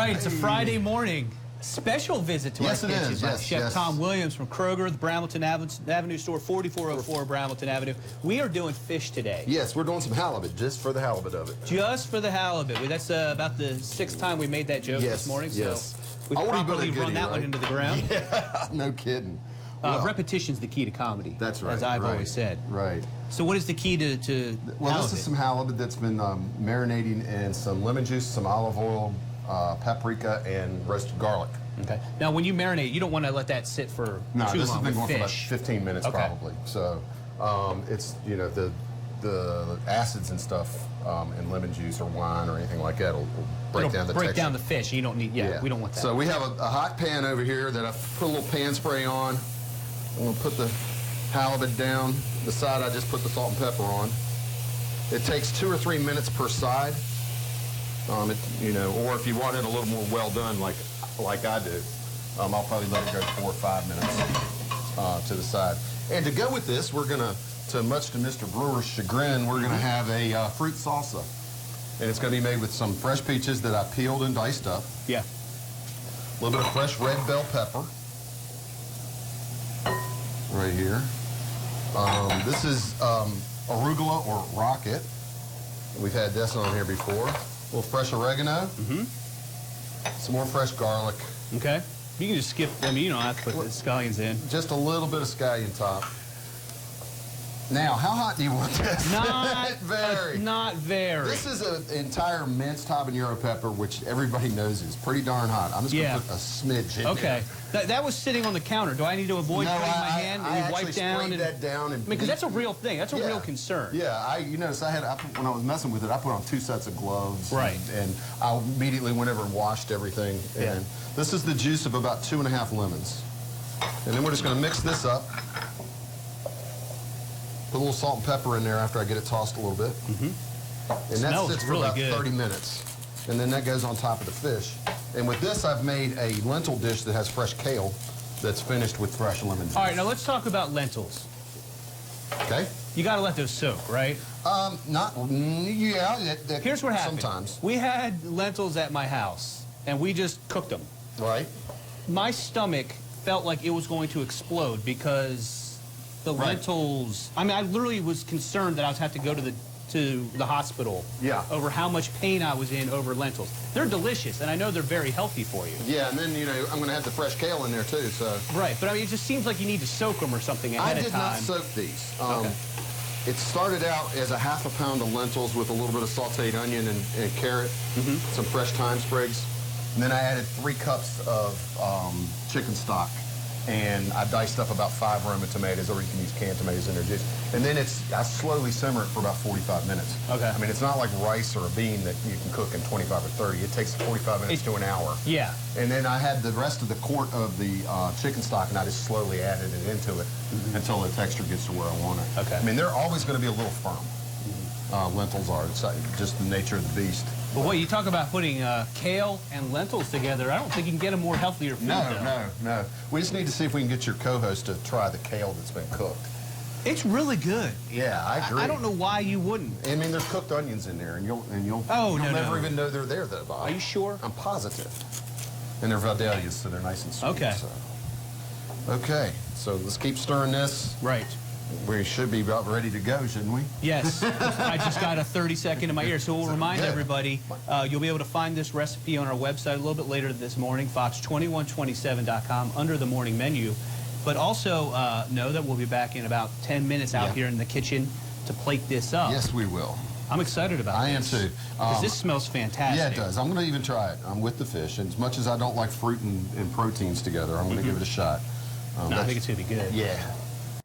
right, it's a Friday morning. Special visit to our kitchen by Chef Tom Williams from Kroger, the Brambleton Avenue store, 4404 Brambleton Avenue. We are doing fish today. Yes, we're doing some halibut, just for the halibut of it. Just for the halibut. That's about the 6th time we made that joke this morning, so we probably run that one into the ground. Yeah, no kidding. Repetition's the key to comedy. That's right. As I've always said. Right. So what is the key to Well, halibut? this is some halibut that's been marinating in some lemon juice, some olive oil, paprika, and roasted garlic. Okay. Now, when you marinate, you don't want to let that sit for too long. No, this has been going fish. for about 15 minutes probably. So it's, you know, the acids and stuff in lemon juice or wine or anything like that will break down the texture. Break down the fish. You don't need, we don't want that. So we have a hot pan over here that I put a little pan spray on. I'm going to put the halibut down. The side I just put the salt and pepper on. It takes 2 or 3 minutes per side. You know, or if you want it a little more well done, like I do, I'll probably let it go 4 or 5 minutes to the side. And to go with this, we're gonna, much to Mr. Brewer's chagrin, we're gonna have a fruit salsa, and it's gonna be made with some fresh peaches that I peeled and diced up. Yeah. A little bit of fresh red bell pepper, right here. This is arugula or rocket. We've had this on here before. A little fresh oregano. Some more fresh garlic. Okay. You can just skip, I mean, you don't have to put the scallions in. Just a little bit of scallion top. Now, how hot do you want this? Not very. Not very. This is an entire minced habanero pepper, which everybody knows is pretty darn hot. I'm just going to put a smidge in there. That was sitting on the counter. Do I need to avoid putting my hand? I wipe down and that down. And because that's a real thing. That's a real concern. Yeah, you notice when I was messing with it, I put on 2 sets of gloves. Right. And I immediately went over and washed everything. Yeah. And this is the juice of about 2½ lemons. And then we're just going to mix this up. Put a little salt and pepper in there after I get it tossed a little bit. And that sits for about 30 minutes. And then that goes on top of the fish. And with this, I've made a lentil dish that has fresh kale that's finished with fresh lemon juice. All right, now let's talk about lentils. Okay. You got to let those soak, right? Here's what happened. Sometimes. We had lentils at my house, and we just cooked them. Right. My stomach felt like it was going to explode because the lentils, I mean, I literally was concerned that I would have to go to the hospital over how much pain I was in over lentils. They're delicious, and I know they're very healthy for you. Yeah, and then, you know, I'm going to have the fresh kale in there, too, so. Right, but I mean, it just seems like you need to soak them or something ahead of time. I did not soak these. It started out as a ½ pound of lentils with a little bit of sauteed onion and carrot, some fresh thyme sprigs. And then I added 3 cups of chicken stock. And I diced up about 5 Roma tomatoes, or you can use canned tomatoes in their juice. And then I slowly simmer it for about 45 minutes. Okay. I mean, it's not like rice or a bean that you can cook in 25 or 30. It takes 45 minutes to an hour. Yeah. And then I had the rest of the quart of the chicken stock, and I just slowly added it into it until the texture gets to where I want it. Okay. I mean, they're always going to be a little firm. Lentils are. It's just the nature of the beast. But wait, you talk about putting kale and lentils together. I don't think you can get a more healthier food. No. We just need to see if we can get your co-host to try the kale that's been cooked. It's really good. Yeah, I agree. I don't know why you wouldn't. I mean, there's cooked onions in there, and you'll never even know they're there, though, Bob. Are you sure? I'm positive. And they're Vidalias, so they're nice and sweet. Okay. Okay, so let's keep stirring this. Right. We should be about ready to go, shouldn't we? Yes. I just got a 30-second in my ear. So we'll remind everybody, you'll be able to find this recipe on our website a little bit later this morning, fox2127.com, under the morning menu. But also know that we'll be back in about 10 minutes out here in the kitchen to plate this up. Yes, we will. I'm excited about this. I am too. Because this smells fantastic. Yeah, it does. I'm going to even try it. I'm with the fish. And as much as I don't like fruit and proteins together, I'm going to give it a shot. No, I think it's going to be good. Yeah.